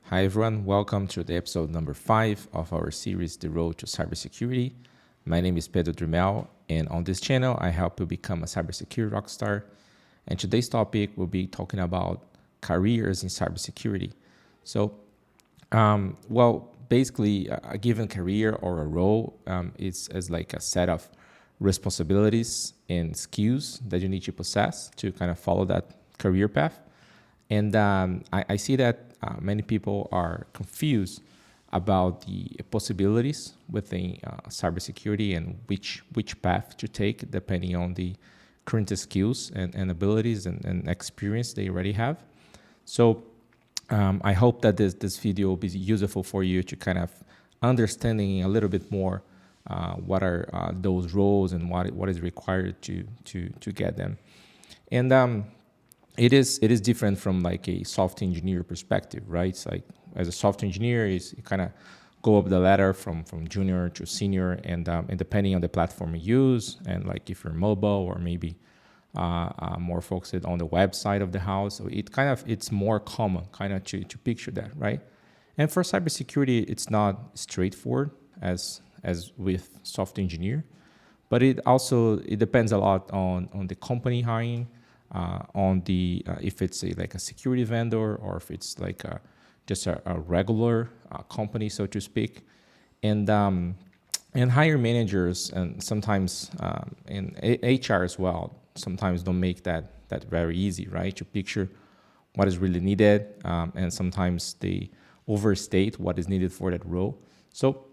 Hi everyone, welcome to the episode number 5 of our series, The Road to Cybersecurity. My name is Pedro Drimel, and on this channel, I help you become a cybersecurity rockstar. And today's topic will be talking about careers in cybersecurity. So, basically, a given career or a role is as like a set of responsibilities and skills that you need to possess to kind of follow that career path. And I see that many people are confused about the possibilities within cybersecurity and which path to take depending on the current skills and abilities and experience they already have. So I hope that this video will be useful for you to kind of understanding a little bit more what are those roles and what is required to get them. And it is different from like a software engineer perspective, right? It's like as a software engineer, you kind of go up the ladder from junior to senior, and depending on the platform you use, and like if you're mobile or maybe more focused on the web side of the house, so it's more common kind of to picture that, right? And for cybersecurity, it's not straightforward as with software engineer, but it depends a lot on the company hiring. On the if it's like a security vendor or if it's like just a regular company, so to speak, and hire managers and sometimes in HR as well sometimes don't make that very easy, right? To picture what is really needed, and sometimes they overstate what is needed for that role. So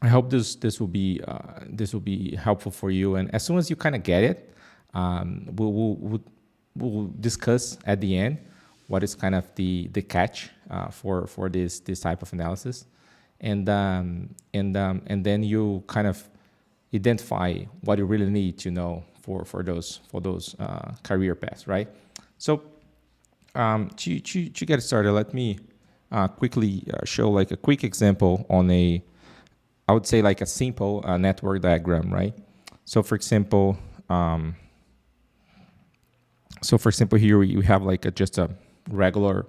I hope this will be helpful for you, and as soon as you kind of get it, we'll discuss at the end what is kind of the catch for this type of analysis, and then you kind of identify what you really need to know for those career paths, right? So to get started, let me quickly show like a quick example on I would say like a simple network diagram, right? So for example. Here we have like just a regular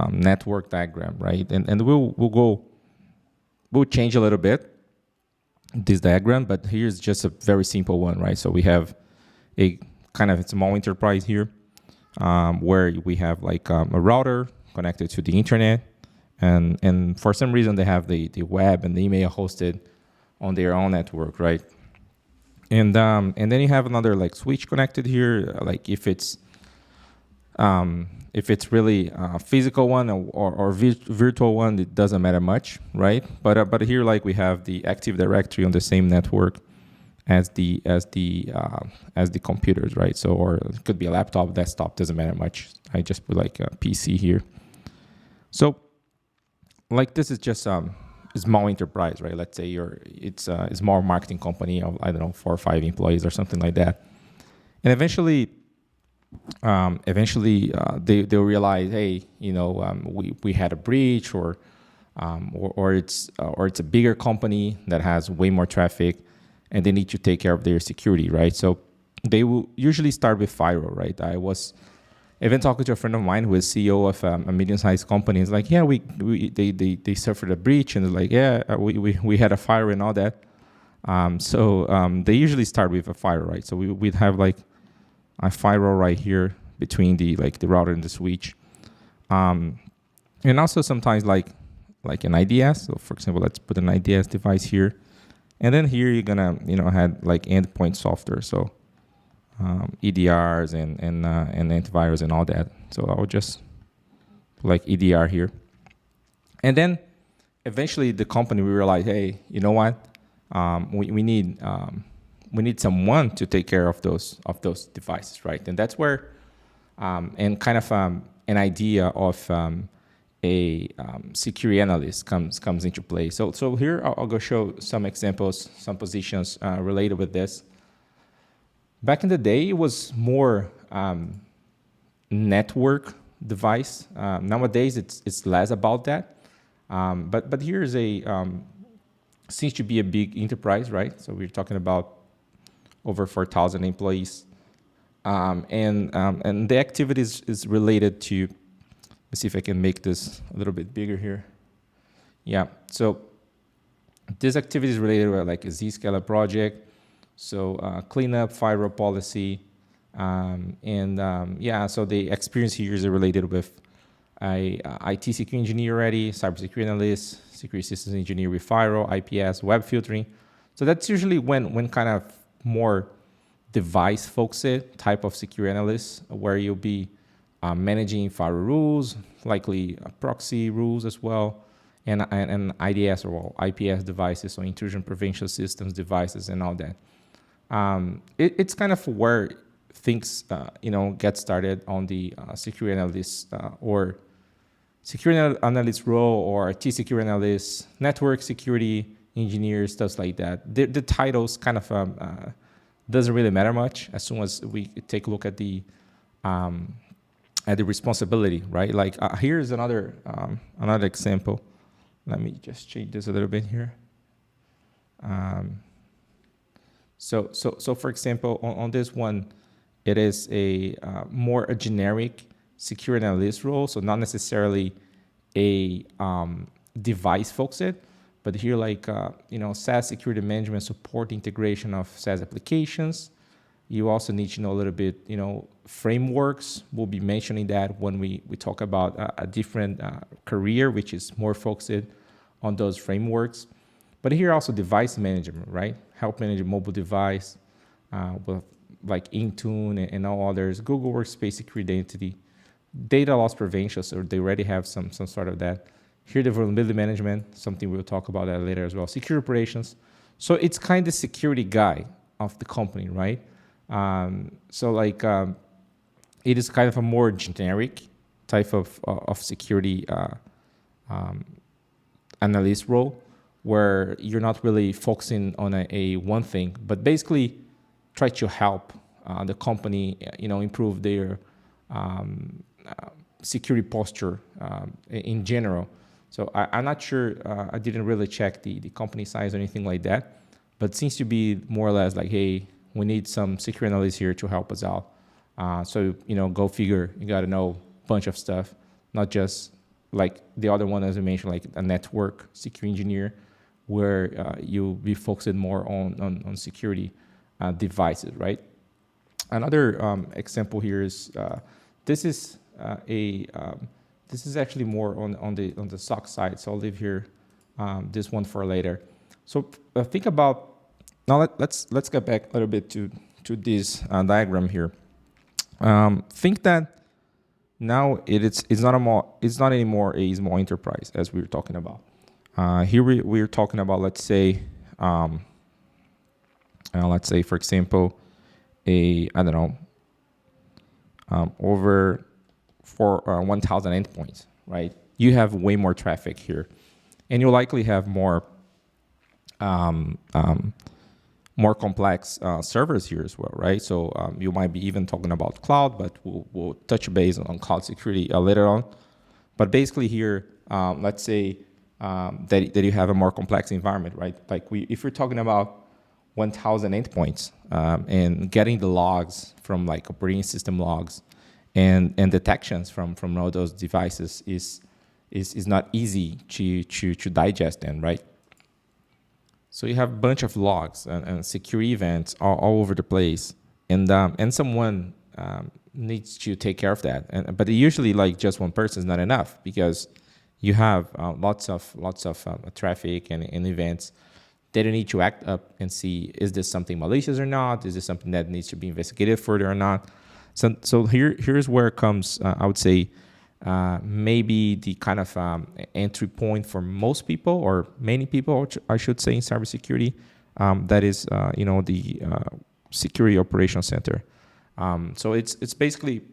network diagram, right? And we'll change a little bit this diagram, but here's just a very simple one, right? So we have a kind of a small enterprise here, where we have like a router connected to the internet, and for some reason they have the web and the email hosted on their own network, right? And then you have another like switch connected here, like if it's really a physical one or virtual one, it doesn't matter much, right? But here like we have the Active Directory on the same network as the computers, right? So or it could be a laptop, desktop, doesn't matter much. I just put like a PC here. So like this is just small enterprise, right? Let's say it's a small marketing company of, I don't know, 4 or 5 employees or something like that. And eventually they'll realize, hey, we had a breach, or it's a bigger company that has way more traffic, and they need to take care of their security, right? So they will usually start with firewall, right? I was even talking to a friend of mine who is CEO of a medium-sized company. It's like, yeah, they suffered a breach, and it's like, yeah, we had a fire and all that. So they usually start with a firewall, right? So we'd have like a firewall right here between the router and the switch, and also sometimes like an IDS. So for example, let's put an IDS device here, and then here you're gonna have like endpoint software. So EDRs and antivirus and all that. So I'll just put like EDR here. And then eventually the company will realize, hey, you know what? We need someone to take care of those devices, right? And that's where and kind of an idea of a security analyst comes into play. So here I'll go show some examples, some positions related with this. Back in the day, it was more network device. Nowadays, it's less about that. But here's seems to be a big enterprise, right? So we're talking about over 4,000 employees, and the activities is related to Let's see if I can make this a little bit bigger here. Yeah, so this activity is related to like a Zscaler project. So cleanup, firewall policy, yeah, so the experience here is related with a IT security engineer already, cybersecurity analyst, security systems engineer with firewall, IPS, web filtering. So that's usually when kind of more device focused type of security analyst, where you'll be managing firewall rules, likely proxy rules as well, and IDS or IPS devices, so intrusion prevention systems devices and all that. It's kind of where things get started on the security analyst or security analyst role, or IT security analyst, network security engineer, stuff like that. The titles kind of doesn't really matter much as soon as we take a look at the responsibility, right? Like here's another example. Let me just change this a little bit here. So for example, on this one, it is a more a generic security analyst role, so not necessarily a device focused, but here like SaaS security management, support integration of SaaS applications. You also need to know a little bit, frameworks. We'll be mentioning that when we talk about a different career, which is more focused on those frameworks. But here also device management, right? Help manage a mobile device with like Intune and all others. Google Workspace security identity, data loss prevention, so they already have some sort of that. Here the vulnerability management, something we'll talk about that later as well. Security operations. So it's kind of security guy of the company, right? It is kind of a more generic type of security analyst role, where you're not really focusing on a one thing, but basically try to help the company, improve their security posture in general. So I'm not sure, I didn't really check the company size or anything like that, but it seems to be more or less like, hey, we need some security analysts here to help us out. So go figure, you got to know a bunch of stuff, not just like the other one, as I mentioned, like a network security engineer, where you'll be focused more on security devices, right? Another example here is this is actually more on the SOC side. So I'll leave here this one for later. So think about now. Let's get back a little bit to this diagram here. Think that now it's not anymore a small enterprise as we were talking about. Here we're talking about, let's say for example, over 1,000 endpoints, right? You have way more traffic here, and you likely have more complex servers here as well, right? So you might be even talking about cloud, but we'll touch base on cloud security later on. But basically here, let's say that you have a more complex environment, right? Like if we're talking about 1,000 endpoints and getting the logs from like operating system logs and detections from all those devices is not easy to digest them, right? So you have a bunch of logs and security events all over the place, and someone needs to take care of that. But usually, like just one person is not enough, because you have lots of traffic and events that you need to act up and see, is this something malicious or not? Is this something that needs to be investigated further or not? So here's where it comes, I would say, maybe the kind of entry point for most people, or many people, I should say, in cybersecurity. That is, the security operations center. So it's basically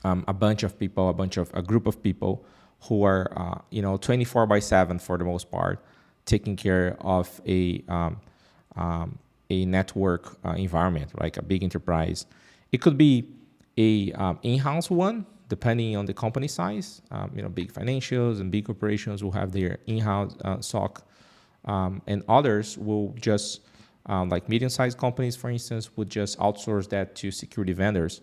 a bunch of people, a group of people who are 24/7 for the most part, taking care of a network environment, like a big enterprise. It could be a in-house one, depending on the company size. Big financials and big corporations will have their in-house SOC, and others will just, like medium-sized companies, for instance, would just outsource that to security vendors.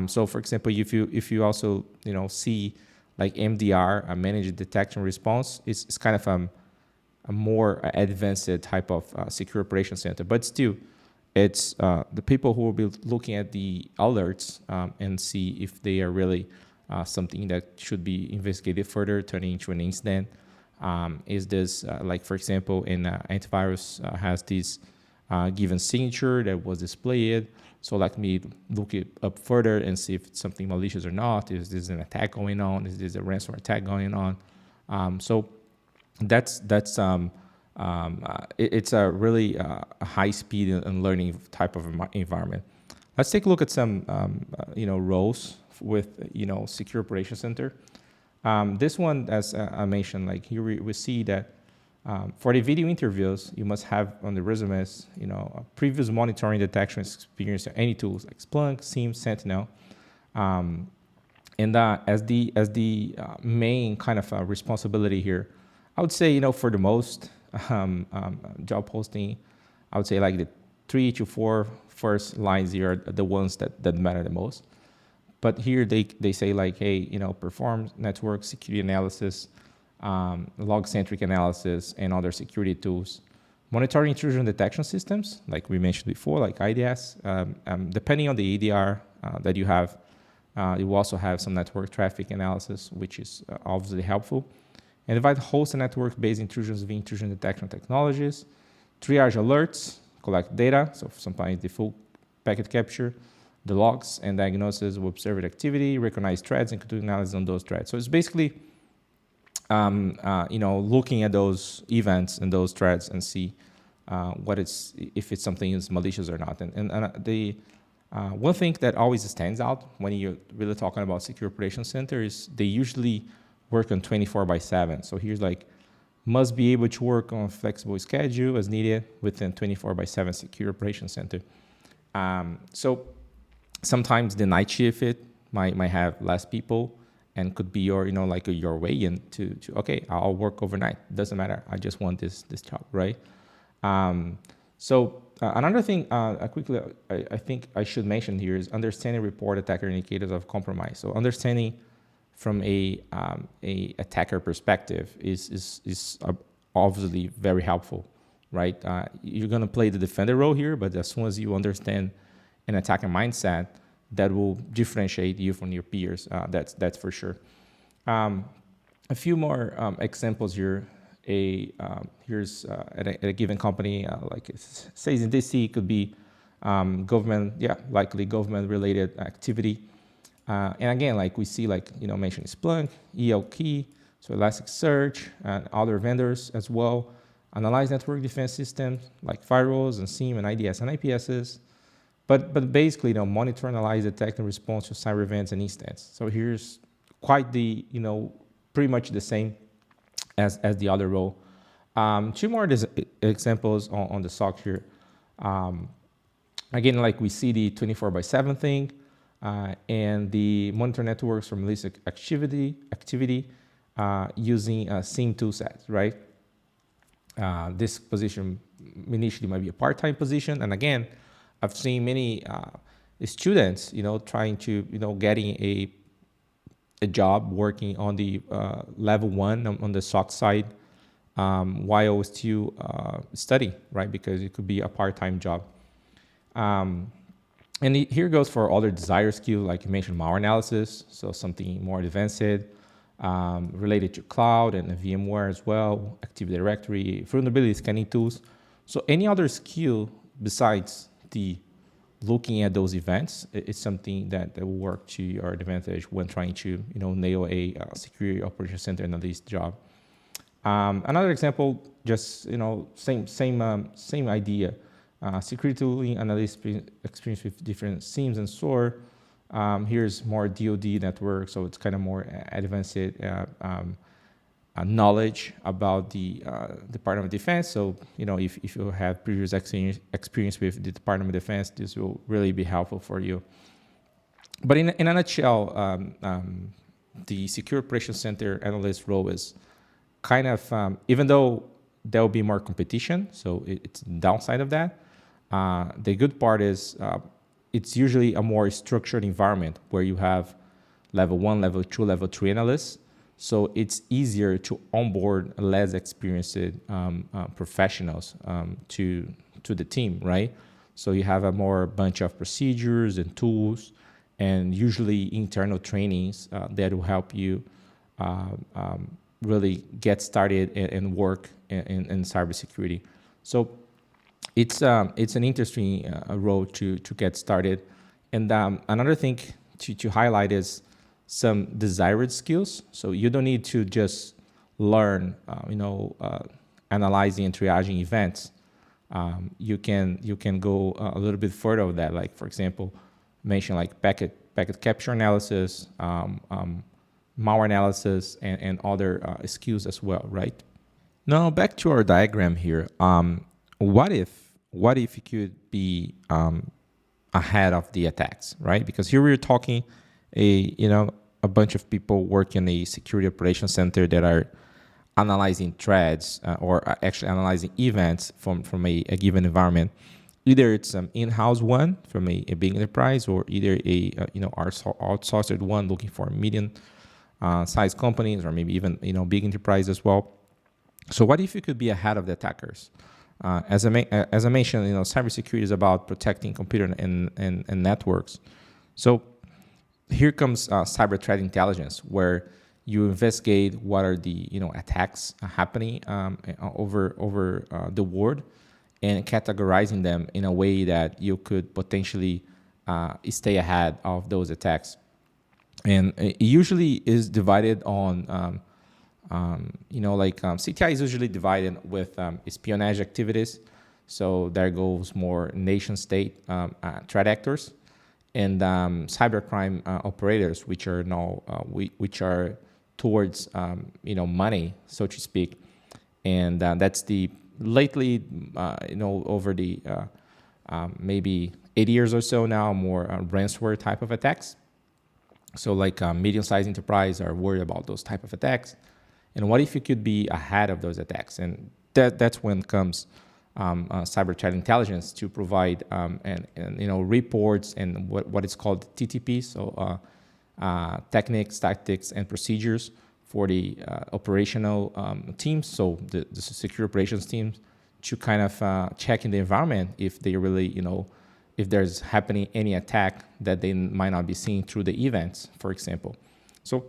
So, for example, if you also see like MDR, managed detection response, is kind of a more advanced type of secure operation center. But still, it's the people who will be looking at the alerts and see if they are really something that should be investigated further, turning into an incident. Is this, like, for example, in antivirus has this given signature that was displayed. So let me look it up further and see if it's something malicious or not. Is this an attack going on? Is this a ransomware attack going on? So it's a really high speed and learning type of environment. Let's take a look at some roles with secure operation center. This one, as I mentioned, like here we see that for the video interviews, you must have on the resumes, a previous monitoring detection experience of any tools like Splunk, SIEM, Sentinel, and as the main kind of responsibility here, I would say for the most job posting, I would say like the 3 to 4 first lines here are the ones that matter the most. But here they say like, hey, perform network security analysis, log-centric analysis, and other security tools. Monitoring intrusion detection systems, like we mentioned before, like IDS. Depending on the ADR that you have, you will also have some network traffic analysis, which is obviously helpful. And divide host and network-based intrusions via intrusion detection technologies. Triage alerts, collect data, so sometimes the full packet capture, the logs and diagnosis of observed activity, recognize threats, and conduct analysis on those threats. So it's basically looking at those events and those threats and see if it's something is malicious or not. And the one thing that always stands out when you're really talking about secure operation center is they usually work on 24/7. So here's like, must be able to work on a flexible schedule as needed within 24/7 secure operation center. So sometimes the night shift might have less people and could be your way in to okay, I'll work overnight. Doesn't matter. I just want this job, right? Another thing quickly I think I should mention here is understanding report attacker indicators of compromise. So understanding from a attacker perspective is obviously very helpful, right? You're gonna play the defender role here, but as soon as you understand an attacker mindset, that will differentiate you from your peers. That's for sure. A few more examples here. Here's at a given company, like it says in DC, it could be government, likely government-related activity. And again, like we see, mentioned Splunk, ELK, so Elasticsearch, and other vendors as well. Analyze network defense systems like firewalls and SIEM and IDS and IPSs. But basically, monitor, analyze, detect, and respond to cyber events and incidents. So here's quite the, pretty much the same as the other role. Two more examples on the SOC here. Again, like we see the 24/7 thing and the monitor networks for malicious activity using SIEM toolsets, right? This position initially might be a part-time position, and again, I've seen many students, trying to, getting a job working on the level 1 on the SOC side while still study, right? Because it could be a part-time job. And here goes for other desired skills, like you mentioned, malware analysis, so something more advanced related to cloud and VMware as well, Active Directory, vulnerability scanning tools. So any other skill besides the looking at those events, it's something that will work to your advantage when trying to nail a security operation center analyst job. Another example, just same idea. Security tooling analyst experience with different SIEMs and SOAR. Here's more DoD network, so it's kind of more advanced knowledge about the Department of Defense. So, if you have previous experience with the Department of Defense, this will really be helpful for you. But in a nutshell, the Secure Operations Center analyst role is kind of, even though there will be more competition, so it's the downside of that. The good part is it's usually a more structured environment where you have level 1, level 2, level 3 analysts, So it's easier to onboard less experienced professionals to the team, right? So you have a more bunch of procedures and tools, and usually internal trainings that will help you really get started and work in cybersecurity. So it's an interesting role to get started. And another thing to highlight is some desired skills. So you don't need to just learn, analyzing and triaging events. You can go a little bit further with that. Like, for example, mention like packet capture analysis, malware analysis, and other skills as well, right? Now back to our diagram here. What if you could be ahead of the attacks, right? Because here we're talking a bunch of people work in a security operations center that are analyzing threads or actually analyzing events from a given environment. Either it's an in-house one from a big enterprise, or either a outsourced one looking for medium size companies, or maybe even big enterprise as well. So what if you could be ahead of the attackers? As I mentioned, cybersecurity is about protecting computer and networks. So here comes cyber threat intelligence, where you investigate what are the attacks happening over the world, and categorizing them in a way that you could potentially stay ahead of those attacks. And it usually is divided on CTI is usually divided with espionage activities. So there goes more nation-state threat actors, and cybercrime operators, which are which are towards money, so to speak. And that's the lately over the maybe 8 years or so now, more ransomware type of attacks. So like medium-sized enterprise are worried about those type of attacks. And what if you could be ahead of those attacks? And that's when comes cyber threat intelligence to provide reports and what is called TTP, so techniques, tactics, and procedures for the operational teams, so the secure operations teams, to kind of check in the environment if they really, if there's happening any attack that they might not be seeing through the events, for example. So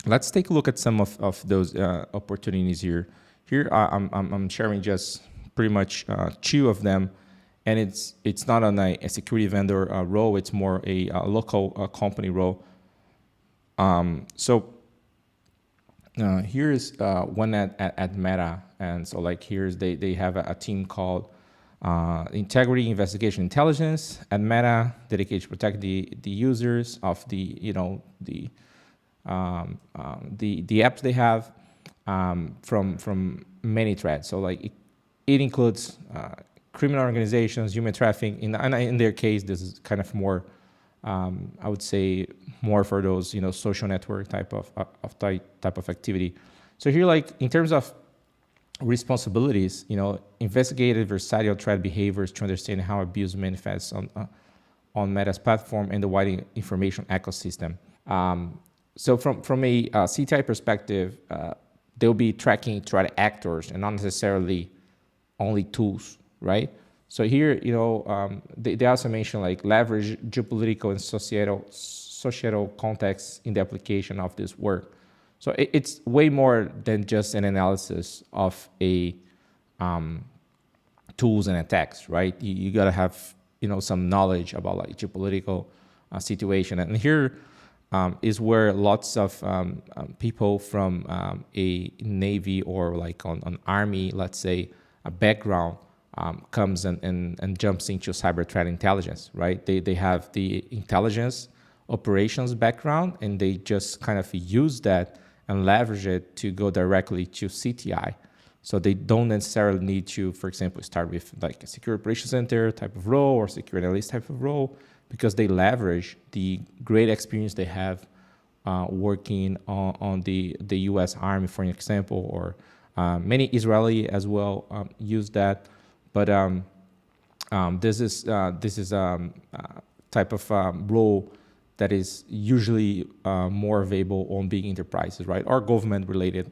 let's take a look at some of those opportunities here. Here I'm sharing just pretty much 2 of them, and it's not on a security vendor role. It's more a local company role. So here's one at Meta, and so like here's they have a team called Integrity Investigation Intelligence at Meta, dedicated to protect the users of the apps they have from many threats. So like it includes criminal organizations, human trafficking. In their case, this is kind of more, I would say, more for those social network type of activity. So here, like in terms of responsibilities, investigated versatile threat behaviors to understand how abuse manifests on Meta's platform and the wider information ecosystem. So from a CTI perspective, they'll be tracking threat actors and not necessarily only tools, right? So here, they also mention like leverage geopolitical and societal context in the application of this work. So it's way more than just an analysis of a tools and attacks, right? You gotta have some knowledge about like geopolitical situation, and here is where lots of people from a Navy or like on Army, let's say, a background comes and jumps into cyber threat intelligence, right? They have the intelligence operations background, and they just kind of use that and leverage it to go directly to CTI. So they don't necessarily need to, for example, start with like a secure operations center type of role or security analyst type of role, because they leverage the great experience they have working on the U.S. Army, for example, or many Israeli as well use that. But this is type of role that is usually more available on big enterprises, right, or government-related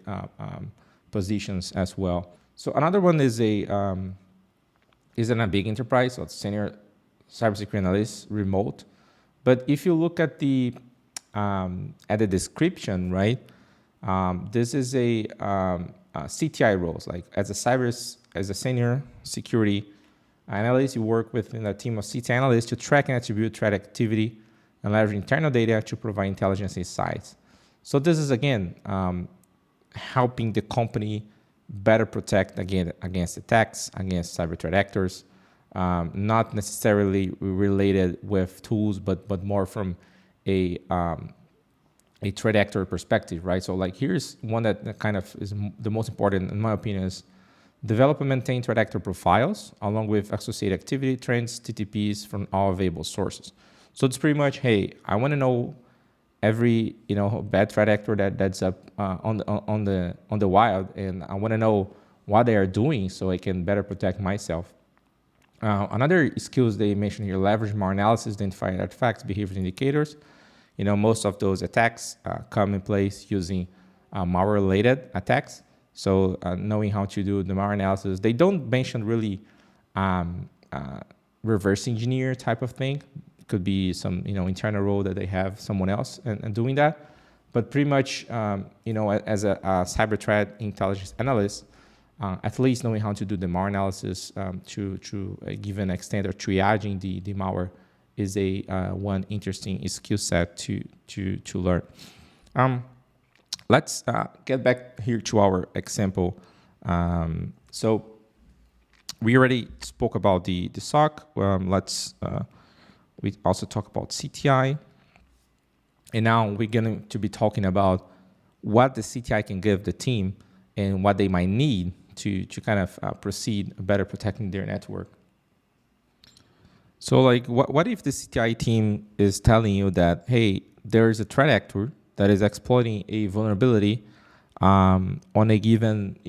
positions as well. So another one is isn't a big enterprise, so it's senior cybersecurity analyst, remote. But if you look at the description, right, this is a CTI roles, like as a senior security analyst, you work within a team of CTI analysts to track and attribute threat activity and leverage internal data to provide intelligence insights. So this is, again, helping the company better protect against attacks, against cyber threat actors, not necessarily related with tools, but more from a threat actor perspective, right? So like here's one that kind of is the most important, in my opinion, is develop and maintain threat actor profiles along with associated activity trends, TTPs from all available sources. So it's pretty much, hey, I want to know every bad threat actor that's up on the wild, and I want to know what they are doing so I can better protect myself. Another skills they mentioned here: leverage malware analysis, identify artifacts, behavior indicators. Most of those attacks come in place using malware-related attacks. So knowing how to do the malware analysis. They don't mention really reverse engineer type of thing. It could be some internal role that they have someone else and doing that. But pretty much as a cyber threat intelligence analyst, at least knowing how to do the malware analysis to a given extent, or triaging the malware, is a one interesting skill set to learn. Let's get back here to our example. So we already spoke about the SOC. We also talk about CTI, and now we're going to be talking about what the CTI can give the team and what they might need to kind of proceed better protecting their network. So like, what if the CTI team is telling you that, hey, there is a threat actor that is exploiting a vulnerability on a given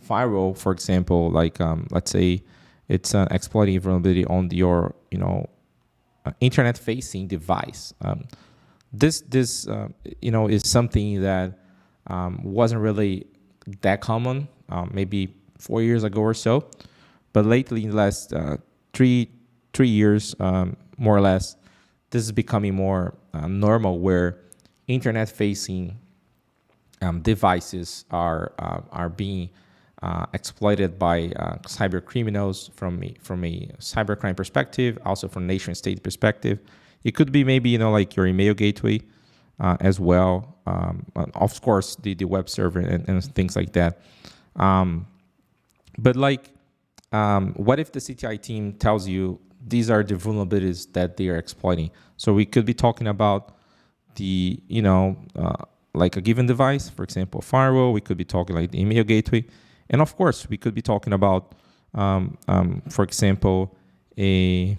firewall, for example, like let's say it's exploiting a vulnerability on your internet-facing device. This is something that wasn't really that common maybe 4 years ago or so, but lately in the last 3 years, more or less, this is becoming more normal, where internet-facing devices are being exploited by cyber criminals from a cybercrime perspective, also from nation-state perspective. It could be maybe like your email gateway as well, of course the web server and things like that. But like, what if the CTI team tells you these are the vulnerabilities that they are exploiting? So we could be talking about the like a given device, for example, a firewall. We could be talking like the email gateway, and of course we could be talking about for example, a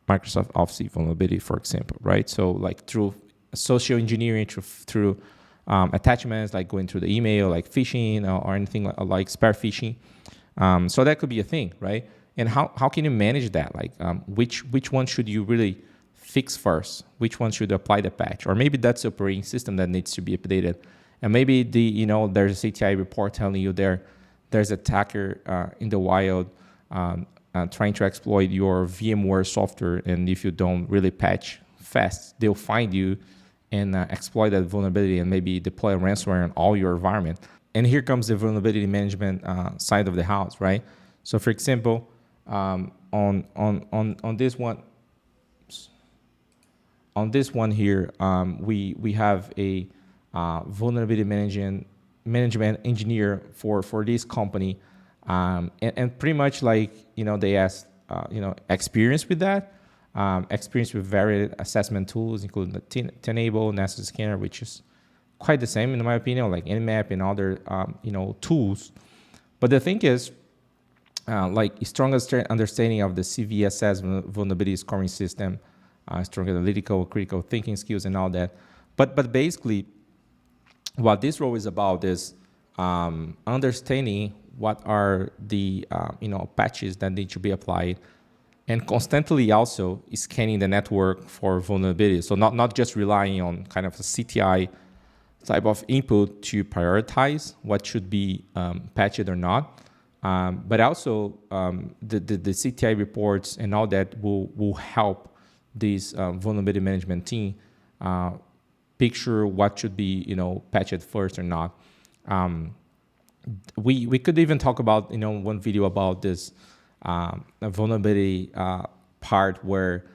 Microsoft Office vulnerability, for example, right? So like through social engineering, through attachments, like going through the email, like phishing or anything like spear phishing. So that could be a thing, right? And how can you manage that? Like which one should you really fix first? Which one should apply the patch? Or maybe that's the operating system that needs to be updated. And maybe there's a CTI report telling you there's an attacker in the wild trying to exploit your VMware software, and if you don't really patch fast, they'll find you and exploit that vulnerability and maybe deploy a ransomware on all your environment. And here comes the vulnerability management side of the house, right? So, for example, on this one here, we have a vulnerability management engineer for this company, and pretty much like they asked experience with that, experience with various assessment tools, including the Tenable, Nessus Scanner, which is quite the same in my opinion, like Nmap and other tools. But the thing is, like strong understanding of the CVSS vulnerability scoring system, strong analytical, critical thinking skills, and all that. But basically, what this role is about is understanding what are the patches that need to be applied, and constantly also scanning the network for vulnerabilities. So not just relying on kind of a CTI type of input to prioritize what should be patched or not, but also the CTI reports and all that will help this vulnerability management team picture what should be patched first or not. We could even talk about one video about this vulnerability part where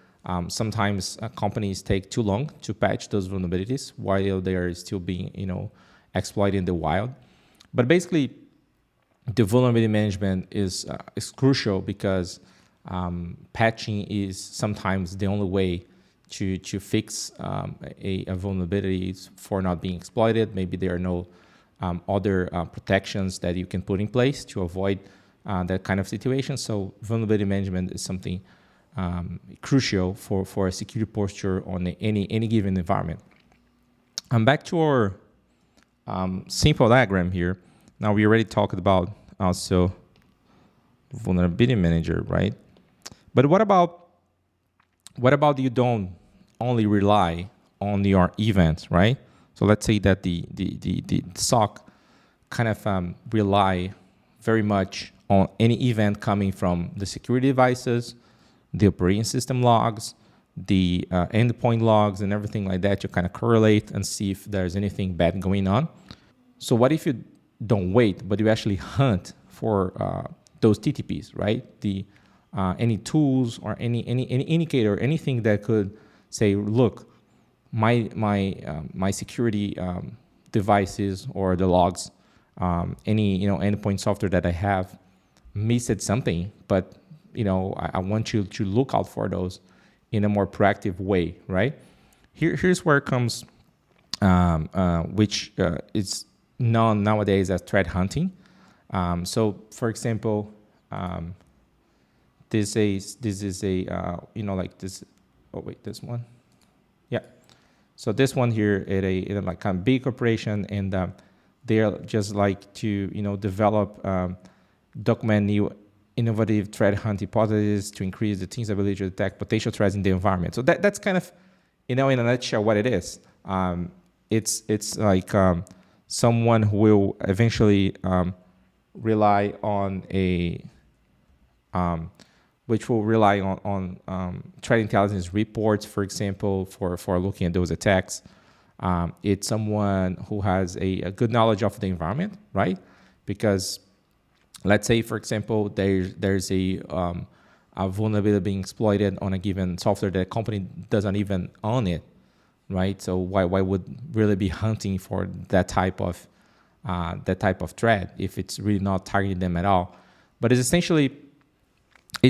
sometimes companies take too long to patch those vulnerabilities while they are still being exploited in the wild. But basically, the vulnerability management is crucial because patching is sometimes the only way to fix a vulnerability for not being exploited. Maybe there are no other protections that you can put in place to avoid that kind of situation. So vulnerability management is something crucial for a security posture on any given environment. Back to our simple diagram here. Now we already talked about also vulnerability manager, right? But what about you don't only rely on your events, right? So let's say that the SOC kind of rely very much on any event coming from the security devices, the operating system logs, the endpoint logs, and everything like that. You kind of correlate and see if there's anything bad going on. So what if you don't wait, but you actually hunt for those TTPs, right? The any tools or any indicator, anything that could say, look, my security devices or the logs, any endpoint software that I have missed something, but I want you to look out for those in a more proactive way, right? Here's where it comes, which is known nowadays as threat hunting. So, for example, this is a like this. Oh wait, this one. Yeah. So this one here at a like kind of big corporation, and they're just like to develop, document new innovative threat hunt hypotheses to increase the team's ability to detect potential threats in the environment. So that's kind of in a nutshell what it is. It's like someone who will eventually rely on which will rely on threat intelligence reports, for example, for looking at those attacks. It's someone who has a good knowledge of the environment, right? Because let's say, for example, there's a vulnerability being exploited on a given software that company doesn't even own it, right? So why would really be hunting for that type of threat if it's really not targeting them at all? But it's essentially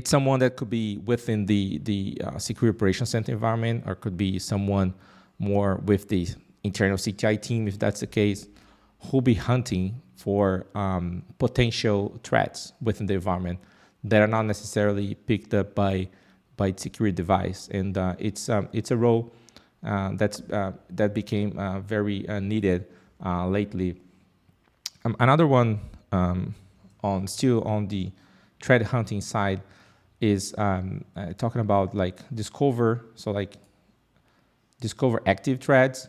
someone that could be within the security operations center environment, or could be someone more with the internal CTI team, if that's the case, who'll be hunting for potential threats within the environment that are not necessarily picked up by security device. And it's a role that became very needed lately. Another one still on the threat hunting side is talking about like discover. So like discover active threats,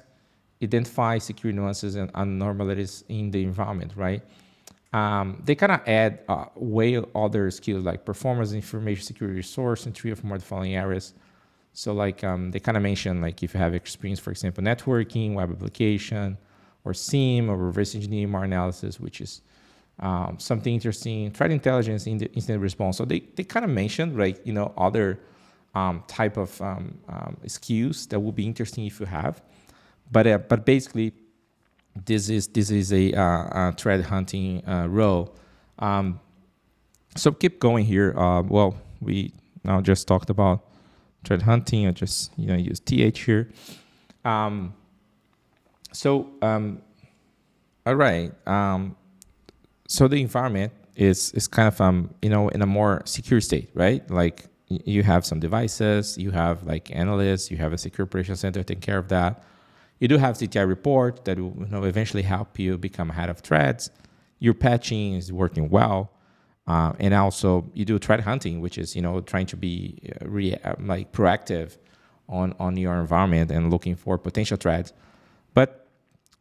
identify security nuances and anomalies in the environment, right? They kind of add way other skills like performance, information security resource, and 3 or more the following areas. So like they kind of mention like if you have experience, for example, networking, web application, or SIEM, or reverse engineering more analysis, which is something interesting. Threat intelligence in the incident response. So they kind of mentioned other type of skills that will be interesting if you have. But basically, this is a threat hunting role. So keep going here. Well, we now just talked about threat hunting. I just use TH here. All right. So the environment is kind of in a more secure state, right? Like you have some devices, you have like analysts, you have a secure operations center taking care of that. You do have CTI report that will eventually help you become ahead of threats. Your patching is working well. And also you do threat hunting, which is trying to be like proactive on your environment and looking for potential threats. But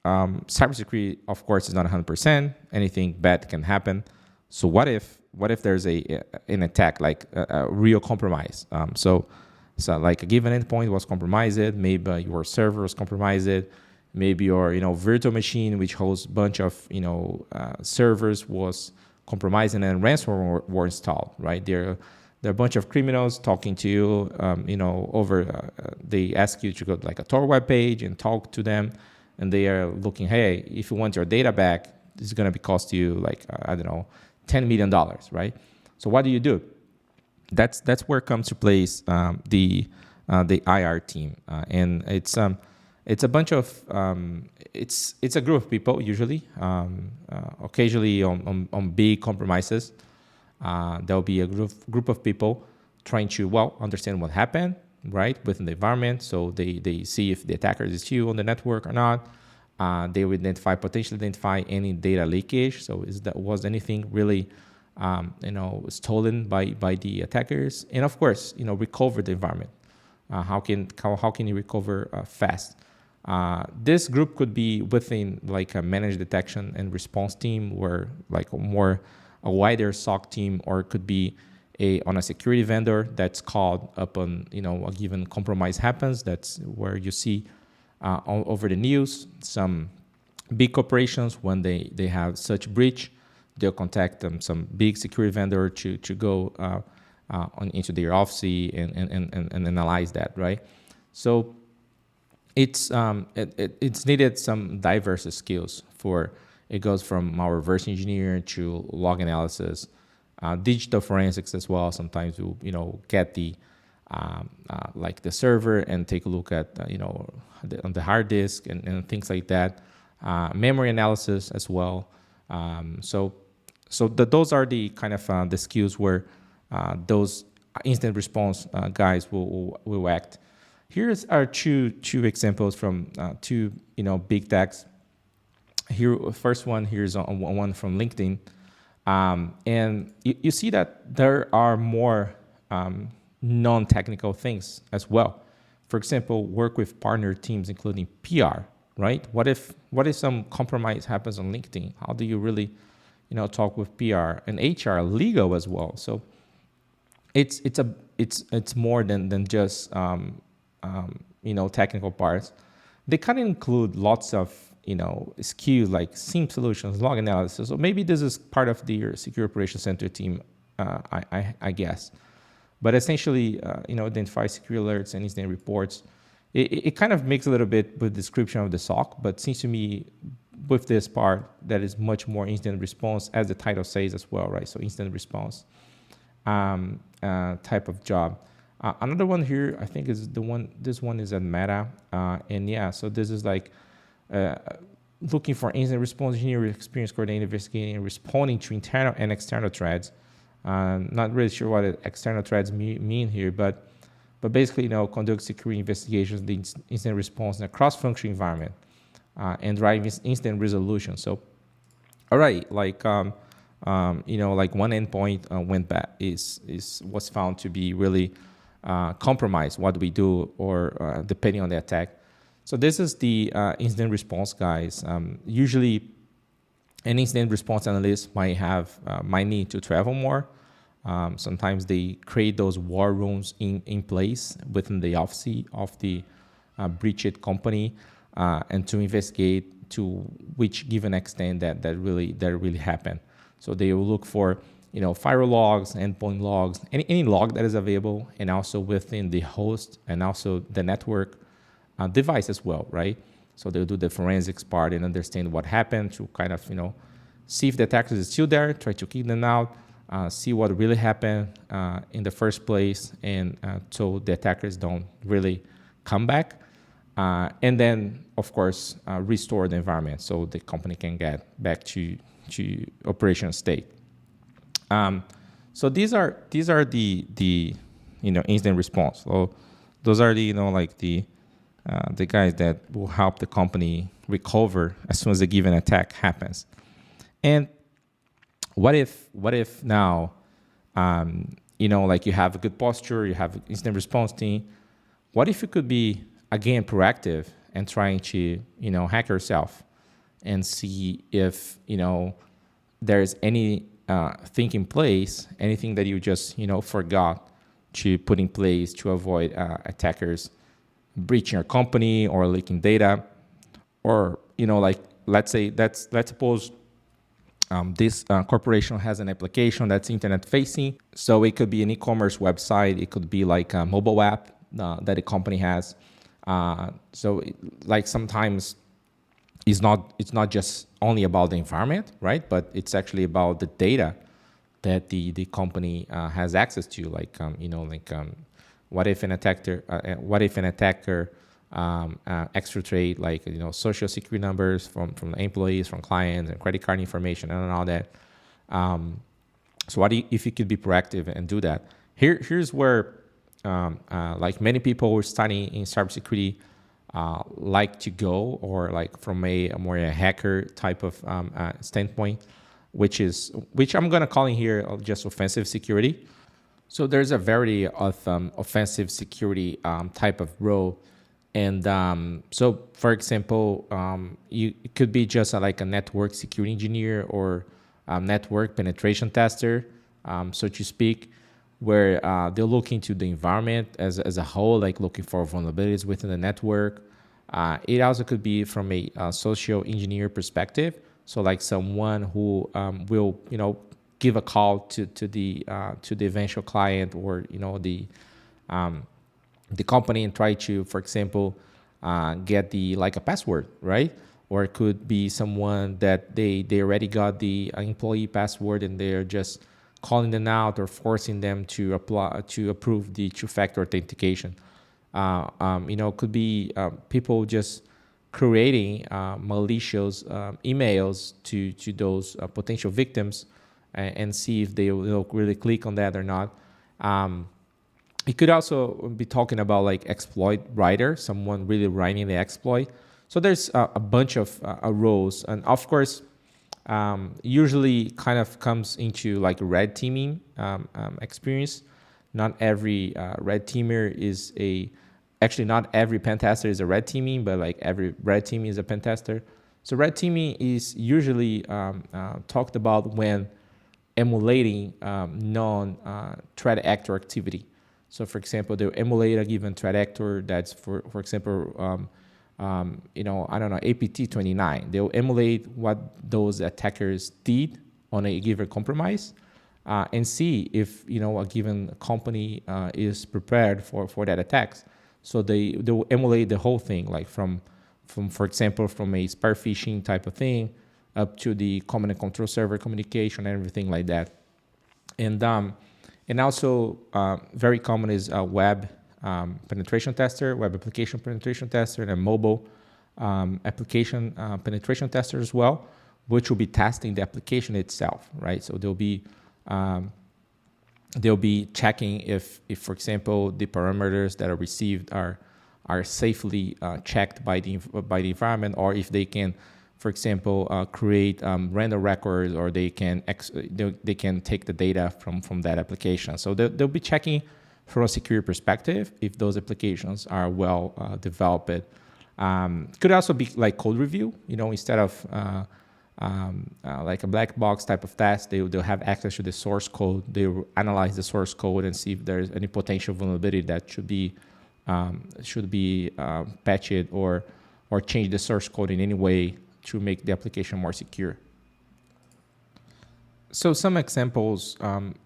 cybersecurity, of course, is not 100%. Anything bad can happen. So what if there's an attack, like a real compromise? So like a given endpoint was compromised, maybe your server was compromised, maybe your virtual machine, which holds a bunch of servers, was compromised, and then ransomware were installed. Right there are a bunch of criminals talking to you. Over they ask you to go to like a Tor web page and talk to them, and they are looking, hey, if you want your data back, this is going to cost you like I don't know, $10 million, right? So what do? That's where comes to place the IR team, and it's a bunch of it's a group of people usually, occasionally on big compromises. There'll be a group of people trying to understand what happened right within the environment. So they see if the attacker is you on the network or not. They will potentially identify any data leakage. So was anything really stolen by the attackers? And of course, recover the environment. How can you recover fast? This group could be within like a managed detection and response team, where like a wider SOC team, or it could be on a security vendor that's called upon a given compromise happens. That's where you see all over the news some big corporations, when they have such breach, they'll contact some big security vendor to go into their office and analyze that, right? So it's needed some diverse skills for. It goes from our reverse engineer to log analysis, digital forensics as well. Sometimes we'll get the like the server and take a look at on the hard disk and things like that. Memory analysis as well. So those are the kind of the skills where those incident response guys will act. Here's our two examples from two big techs. Here, first one here's on one from LinkedIn, and you see that there are more non-technical things as well. For example, work with partner teams, including PR. Right? What if some compromise happens on LinkedIn? How do you really talk with PR and HR, legal as well? So it's more than just technical parts. They kind of include lots of skills like SIEM solutions, log analysis. So maybe this is part of the Secure Operations Center team, I guess. But essentially, identify security alerts and incident reports. It kind of makes a little bit with the description of the SOC, but seems to me with this part that is much more incident response, as the title says as well, right? So incident response type of job. Another one here, I think, is the one. This one is at Meta, and yeah. So this is like looking for incident response engineer with experience coordinating, investigating, and responding to internal and external threats. Not really sure what external threats mean here, but basically, conduct security investigations, the incident response in a cross-functional environment, and drive incident resolution. So, all right, like like one endpoint went bad was found to be really compromised. What do we do, or depending on the attack? So this is the incident response guys. Usually, an incident response analyst might need to travel more. Sometimes they create those war rooms in place within the office of the breached company, and to investigate to which given extent that really happened. So they will look for firewall logs, endpoint logs, any log that is available, and also within the host and also the network device as well, right? So they'll do the forensics part and understand what happened to kind of see if the attackers is still there, try to keep them out. See what really happened in the first place, and so the attackers don't really come back. And then, of course, restore the environment so the company can get back to operational state. So these are the incident response. So those are the guys that will help the company recover as soon as a given attack happens. And What if now, like you have a good posture, you have instant response team. What if you could be again proactive and trying to hack yourself and see if there's any thing in place, anything that you just forgot to put in place to avoid attackers breaching your company or leaking data, or like let's suppose this corporation has an application that's internet facing. So it could be an e-commerce website. It could be like a mobile app that a company has. Like sometimes it's not just only about the environment, right? But it's actually about the data that the company has access to. What if an attacker exfiltrate social security numbers from the employees, from clients, and credit card information and all that. So if you could be proactive and do that? Here's where like many people who are studying in cybersecurity like to go, or like from a more hacker type of standpoint, which I'm gonna call in here just offensive security. So there's a variety of offensive security type of role. And so, for example, it could be just like a network security engineer or network penetration tester, so to speak, where they're looking to the environment as a whole, like looking for vulnerabilities within the network. It also could be from a social engineer perspective. So like someone who will, give a call to the eventual client, or the company, and try to, for example, get a password, right? Or it could be someone that they already got the employee password, and they're just calling them out or forcing them to approve the two-factor authentication. Could be people just creating malicious emails to those potential victims, and see if they will really click on that or not. It could also be talking about like exploit writer, someone really writing the exploit. So there's a bunch of roles, and of course, usually kind of comes into like red teaming experience. Not every red teamer is actually not every pen tester is a red teaming, but like every red teaming is a pen tester. So red teaming is usually talked about when emulating non-threat actor activity. So, for example, they'll emulate a given threat actor that's, for example, APT29. They'll emulate what those attackers did on a given compromise, and see if a given company is prepared for that attacks. So they'll emulate the whole thing, like from for example, from a spear phishing type of thing up to the command and control server communication and everything like that. And also very common is a web penetration tester, web application penetration tester, and a mobile application penetration tester as well, which will be testing the application itself, right? So they'll be checking if, for example, the parameters that are received are safely checked by the environment, or if they can, for example, create random records, or they can take the data from that application. So they'll be checking from a security perspective if those applications are well developed. Could also be like code review, instead of like a black box type of test, they'll have access to the source code. They will analyze the source code and see if there's any potential vulnerability that should be patched or change the source code in any way to make the application more secure. So some examples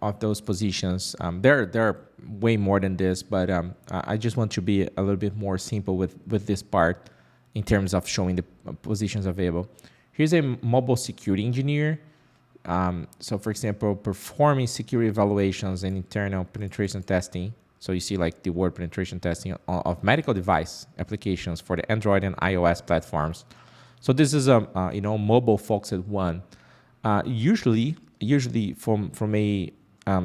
of those positions, there are way more than this, but I just want to be a little bit more simple with this part in terms of showing the positions available. Here's a mobile security engineer. So for example, performing security evaluations and internal penetration testing. So you see like the word penetration testing of medical device applications for the Android and iOS platforms. So this is a mobile focused one. Usually from a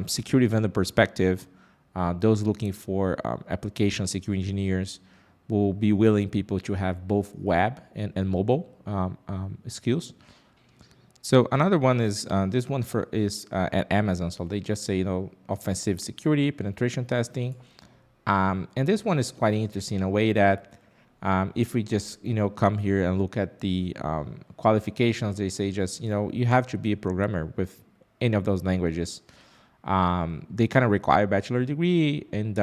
security vendor perspective, those looking for application security engineers will be willing people to have both web and mobile skills. So another one is this one is at Amazon. So they just say, offensive security, penetration testing. And this one is quite interesting in a way that if we just, come here and look at the qualifications, they say just, you have to be a programmer with any of those languages. They kind of require a bachelor degree and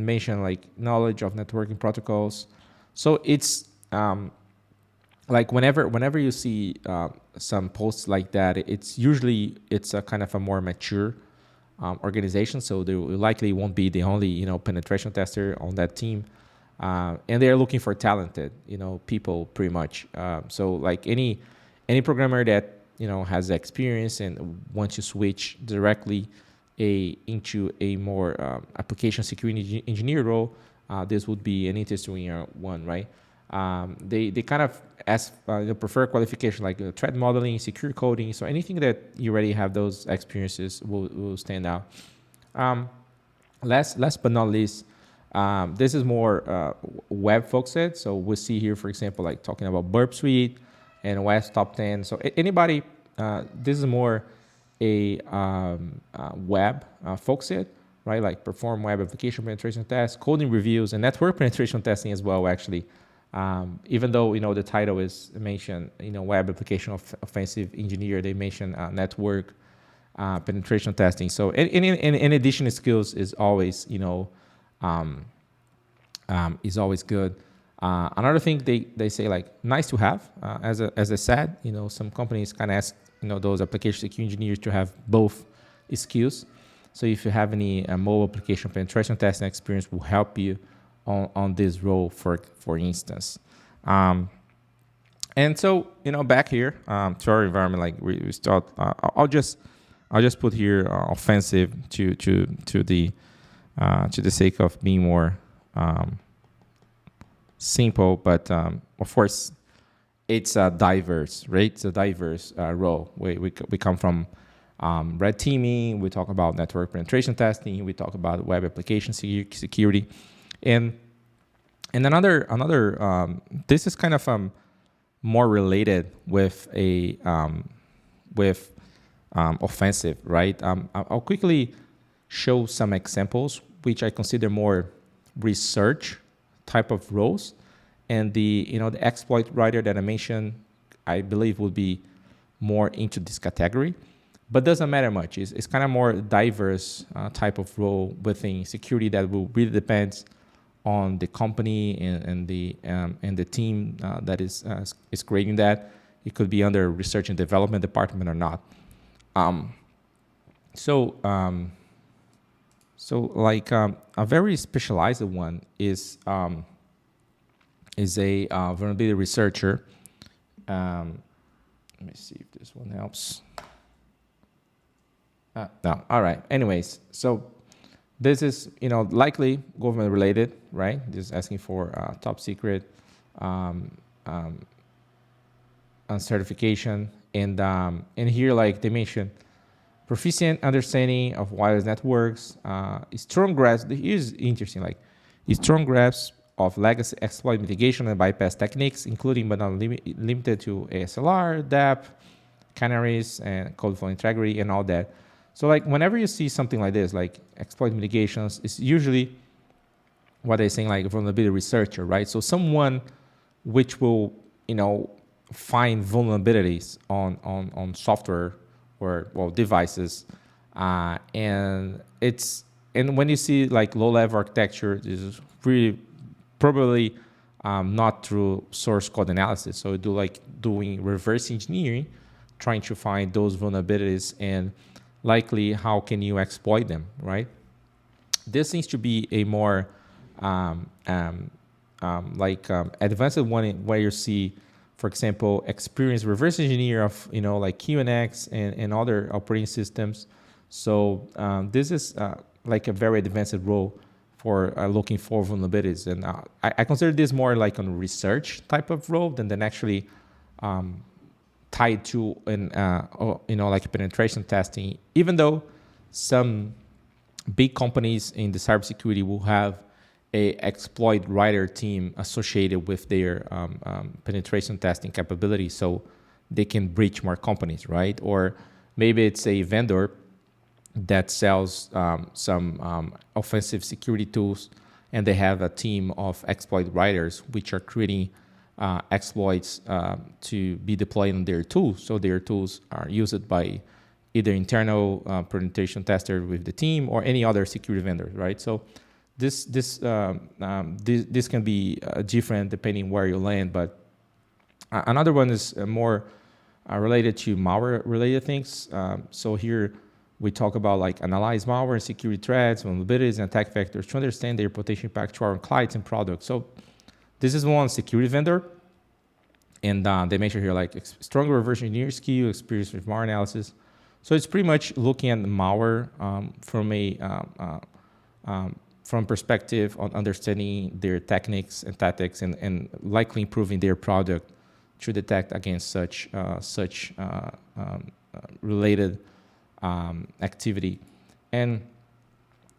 mention like knowledge of networking protocols. So it's like whenever you see some posts like that, it's a kind of a more mature organization. So they likely won't be the only penetration tester on that team, and they're looking for talented people pretty much. So like any programmer that has experience and wants to switch directly into a more application security engineer role, this would be an interesting one, right? They kind of ask prefer qualification like threat modeling, secure coding. So anything that you already have those experiences will stand out. Last but not least, this is more web focused. So we see here, for example, like talking about Burp Suite and West Top 10. So anybody, this is more a web focused, right? Like perform web application penetration tests, coding reviews, and network penetration testing as well, actually. Even though the title is mentioned, web application offensive engineer, they mention network penetration testing. So in addition, skills is always is always good. Another thing they say like nice to have, as I said, some companies kind of ask those application security engineers to have both skills. So if you have any mobile application penetration testing experience, will help you on this role, for instance. And so back here to our environment, like we start. I'll just put here offensive to the sake of being more simple, but of course it's a diverse, right? It's a diverse role. We come from red teaming. We talk about network penetration testing. We talk about web application security. And another this is kind of more related with a offensive, right? I'll quickly show some examples which I consider more research type of roles, and the exploit writer that I mentioned, I believe would be more into this category, but doesn't matter much. It's kind of more diverse type of role within security that will really depends on the company and the team that is creating that. It could be under research and development department or not. So a very specialized one is a vulnerability researcher. Let me see if this one helps. No, all right. Anyways, so this is, likely government related, right? Just asking for top secret certification, and here, like they mentioned, proficient understanding of wireless networks, strong grasp. Here's interesting, like strong grasp of legacy exploit mitigation and bypass techniques, including but not limited to ASLR, DAP, canaries, and code flow integrity, and all that. So like whenever you see something like this, like exploit mitigations, it's usually what they're saying, like vulnerability researcher, right? So someone which will, find vulnerabilities on software or devices, and when you see like low-level architecture, this is really probably not through source code analysis. So doing reverse engineering, trying to find those vulnerabilities and likely how can you exploit them, right? This seems to be a more advanced one where you see, for example, experienced reverse engineer of like QNX and other operating systems. So this is like a very advanced role for looking for vulnerabilities, and I consider this more like a research type of role than actually tied to like penetration testing, even though some big companies in the cybersecurity will have a exploit writer team associated with their penetration testing capability. So they can breach more companies, right? Or maybe it's a vendor that sells some offensive security tools, and they have a team of exploit writers which are creating exploits to be deployed on their tools. So their tools are used by either internal penetration tester with the team or any other security vendor, right? So this can be different depending where you land. But another one is more related to malware-related things. So here we talk about like analyze malware and security threats, vulnerabilities, and attack vectors to understand their potential impact to our clients and products. So this is one security vendor, and they mention here like stronger reverse engineer skill, experience with malware analysis. So it's pretty much looking at malware from perspective on understanding their techniques and tactics, and likely improving their product to detect against such related activity. And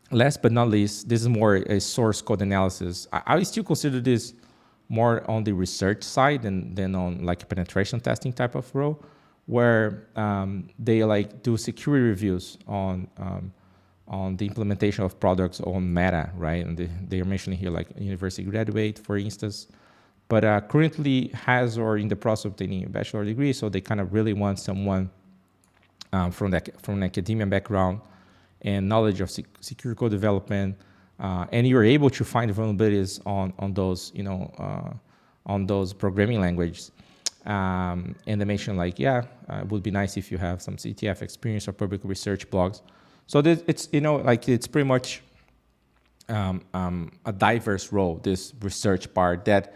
last but not least, this is more a source code analysis. I still consider this more on the research side than on like a penetration testing type of role, where they like do security reviews on the implementation of products on Meta, right? And they are mentioning here like university graduate, for instance, but currently has or in the process of obtaining a bachelor degree. So they kind of really want someone from an academia background and knowledge of secure code development, and you're able to find vulnerabilities on those, on those programming languages. And they mentioned like, it would be nice if you have some CTF experience or public research blogs. So it's it's pretty much a diverse role, this research part, that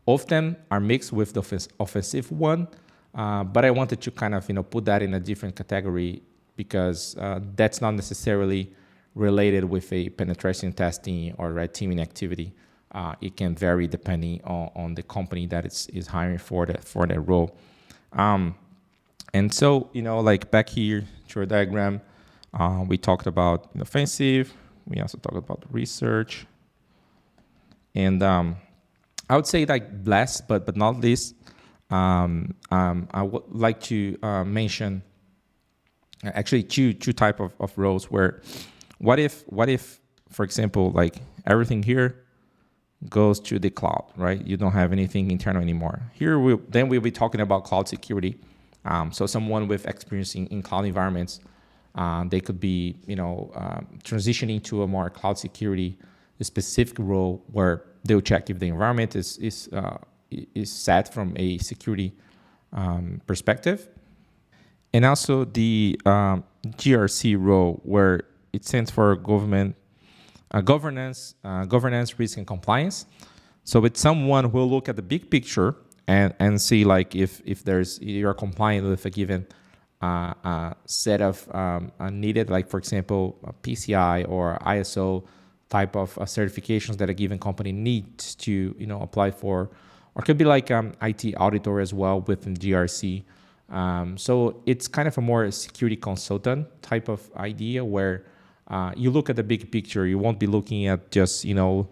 often are mixed with the offensive one. But I wanted to kind of put that in a different category, because that's not necessarily related with a penetration testing or red teaming activity. It can vary depending on the company that is hiring for that role. And so like back here to our diagram, we talked about offensive. We also talked about research, and I would say like last but not least, I would like to mention actually two type of roles where what if for example like everything here goes to the cloud, right? You don't have anything internal anymore. Here we'll be talking about cloud security. So someone with experience in cloud environments, they could be transitioning to a more cloud security specific role where they'll check if the environment is set from a security perspective. And also the GRC role, where it stands for governance, risk, and compliance. So it's someone who will look at the big picture and see like if you're compliant with a given set of needed, like for example PCI or ISO type of certifications that a given company needs to apply for, or it could be like IT auditor as well within GRC. So it's kind of a more security consultant type of idea, where you look at the big picture. You won't be looking at just a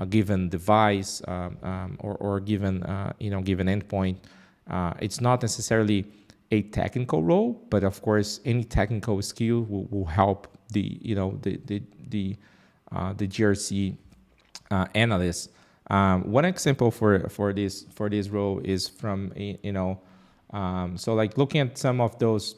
given device or given given endpoint. It's not necessarily a technical role, but of course any technical skill will help the GRC analyst. One example for this role is from so like looking at some of those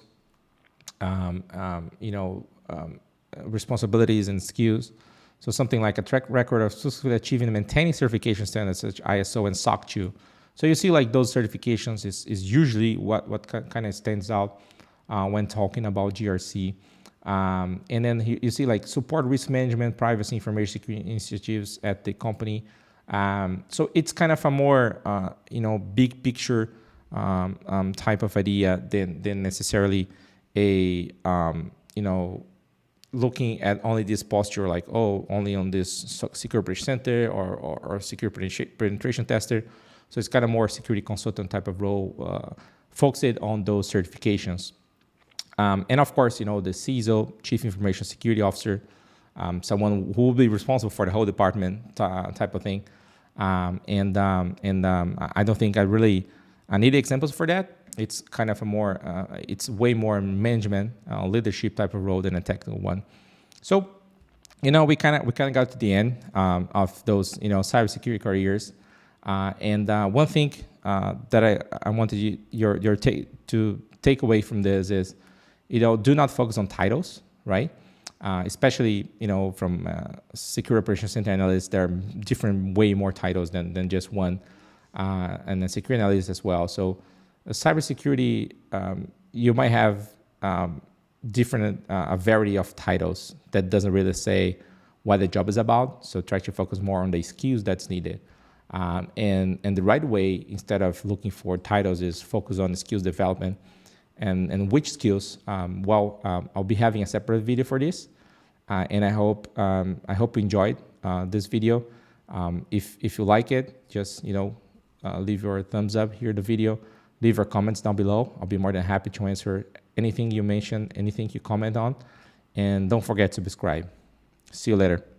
responsibilities and skills. So something like a track record of successfully achieving and maintaining certification standards such ISO and SOC 2. So you see like those certifications is usually what kind of stands out when talking about GRC. And then you see like support risk management, privacy, information security initiatives at the company. So it's kind of a more big picture type of idea than necessarily a looking at only this posture, like only on this secure breach center or secure penetration tester. So it's kind of more security consultant type of role, focused on those certifications. And of course, the CISO, Chief Information Security Officer, someone who will be responsible for the whole department type of thing. And I don't think I really I need examples for that. It's kind of a more, it's way more management, leadership type of role than a technical one. So, we kind of got to the end of those, cybersecurity careers. And one thing that I wanted your to take away from this is, do not focus on titles, right? Especially, from secure operations center analysts, there are different, way more titles than just one, and then security analysts as well. So cybersecurity, you might have different, a variety of titles that doesn't really say what the job is about. So try to focus more on the skills that's needed. And the right way, instead of looking for titles, is focus on the skills development. And which skills? I'll be having a separate video for this, and I hope you enjoyed this video. If you like it, just leave your thumbs up here the video. Leave your comments down below. I'll be more than happy to answer anything you mention, anything you comment on, and don't forget to subscribe. See you later.